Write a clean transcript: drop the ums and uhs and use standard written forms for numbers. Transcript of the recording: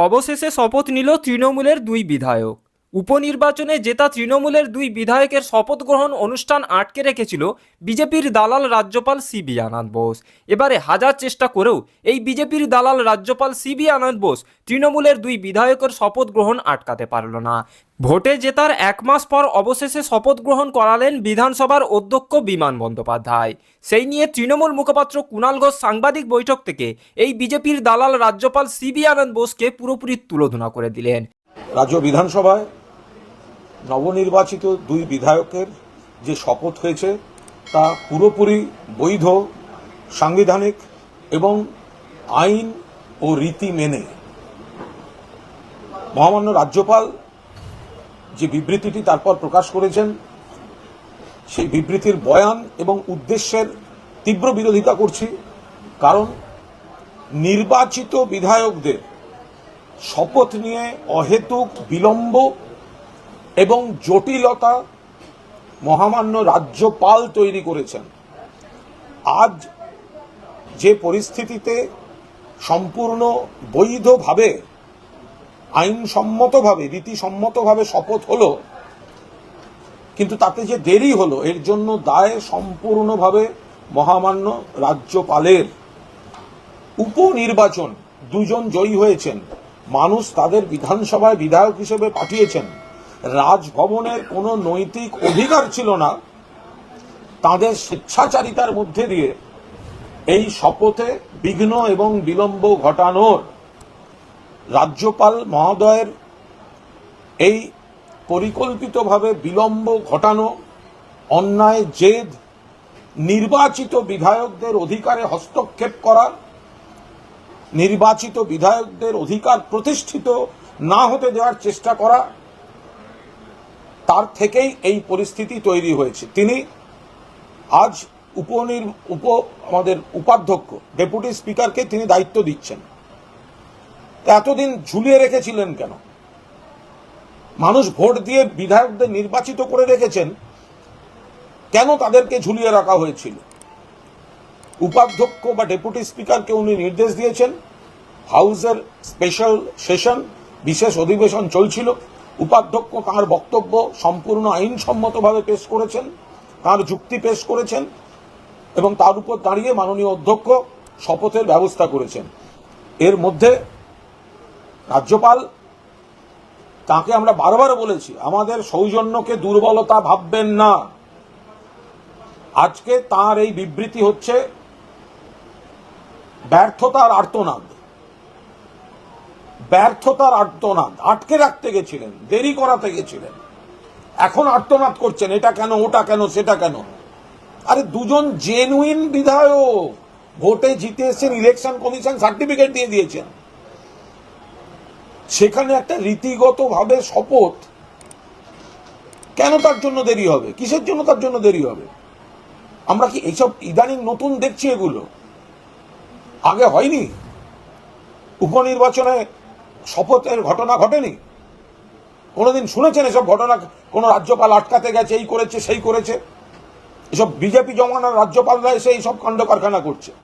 অবশেষে শপথ নিল তৃণমূলের দুই বিধায়ক। উপনির্বাচনে জেতা তৃণমূলের দুই বিধায়কের শপথ গ্রহণ অনুষ্ঠান আটকে রেখেছিল বিজেপির দালাল রাজ্যপাল সিবি আনন্দ বোস। এবারে হাজার চেষ্টা করেও এই বিজেপির দালাল রাজ্যপাল সিবি আনন্দ বোস তৃণমূলের দুই বিধায়কের শপথ গ্রহণ আটকাতে পারল না। ভোটে জেতার এক মাস পর অবশেষে শপথ গ্রহণ করালেন বিধানসভার অধ্যক্ষ বিমান বন্দ্যোপাধ্যায়। সেই নিয়ে তৃণমূল মুখপাত্র কুণাল ঘোষ সাংবাদিক বৈঠক থেকে এই বিজেপির দালাল রাজ্যপাল সিবি আনন্দ বোসকে পুরোপুরি তুলোধনা করে দিলেন। রাজ্য বিধানসভায় নবনির্বাচিত দুই বিধায়কের যে শপথ হয়েছে তা পুরোপুরি বৈধ, সাংবিধানিক এবং আইন ও রীতি মেনে। মহামান্য রাজ্যপাল যে বিবৃতিটি তারপর প্রকাশ করেছেন, সেই বিবৃতির বয়ান এবং উদ্দেশ্যের তীব্র বিরোধিতা করছি। কারণ নির্বাচিত বিধায়কদের শপথ নিয়ে অহেতুক বিলম্ব এবং জটিলতা মহামান্য রাজ্যপাল তৈরি করেছেন। আজ যে পরিস্থিতিতে সম্পূর্ণ বৈধভাবে, আইনসম্মতভাবে, রীতিসম্মতভাবে শপথ হলো, কিন্তু তাতে যে দেরি হলো এর জন্য দায় সম্পূর্ণভাবে মহামান্য রাজ্যপালের। উপনির্বাচন দুজন জয়ী হয়েছেন, মানুষ তাদের বিধানসভায় বিধায়ক হিসেবে পাঠিয়েছেন। রাজভবনের কোনো নৈতিক অধিকার ছিল না তাদের স্বেচ্ছাচারিতার মধ্যে দিয়ে এই শপথে বিঘ্ন এবং বিলম্ব ঘটানোর। রাজ্যপাল মহোদয়ের এই পরিকল্পিতভাবে বিলম্ব ঘটানো, অন্যায় জেদ, নির্বাচিত বিধায়কদের অধিকারে হস্তক্ষেপ করা, নির্বাচিত বিধায়কদের অধিকার প্রতিষ্ঠিত না হতে দেওয়ার চেষ্টা করা, তার থেকেই এই পরিস্থিতি তৈরি হয়েছে। তিনি আজ আমাদের উপাধ্যক্ষ ডেপুটি স্পিকারকে তিনি দায়িত্ব দিচ্ছেন। এতদিন ঝুলিয়ে রেখেছিলেন কেন? মানুষ ভোট দিয়ে বিধায়কদের নির্বাচিত করে রেখেছেন, কেন তাদেরকে ঝুলিয়ে রাখা হয়েছিল? উপাধ্যক্ষ বা ডেপুটি স্পিকারকে উনি নির্দেশ দিয়েছেন। হাউসের স্পেশাল সেশন, বিশেষ অধিবেশন চলছিল। উপাধ্যক্ষ তাঁর বক্তব্য সম্পূর্ণ আইনসম্মতভাবে পেশ করেছেন, তাঁর যুক্তি পেশ করেছেন এবং তার উপর দাঁড়িয়ে মাননীয় অধ্যক্ষ শপথের ব্যবস্থা করেছেন। এর মধ্যে রাজ্যপাল, তাকে আমরা বারবার বলেছি, আমাদের সৌজন্যকে দুর্বলতা ভাববেন না। আজকে তার এই বিবৃতি হচ্ছে ব্যর্থতার আর্তনাদ। ব্যর্থতার আর্তনাদ। আটকে রাখতে গেছিলেন, দেরি করাতে গেছিলেন, এখন আর্তনাদ করছেন এটা কেন, ওটা কেন, সেটা কেন। আরে দুজন জেনুইন বিধায়ক ভোটে জিতে এসেছেন, ইলেকশন কমিশন সার্টিফিকেট দিয়ে দিয়েছেন। সেখানে একটা রীতিগতভাবে শপথ, কেন তার জন্য দেরি হবে? কিসের জন্য তার জন্য দেরি হবে? আমরা কি এইসব ইদানিং নতুন দেখছি? এগুলো আগে হয়নি? উপনির্বাচনে শপথের ঘটনা ঘটেনি? কোনোদিন শুনেছেন এসব ঘটনা? কোন রাজ্যপাল আটকাতে গেছে, এই করেছে, সেই করেছে? এসব বিজেপি জমানার রাজ্যপালরা এসে এইসব কাণ্ড কারখানা করছে।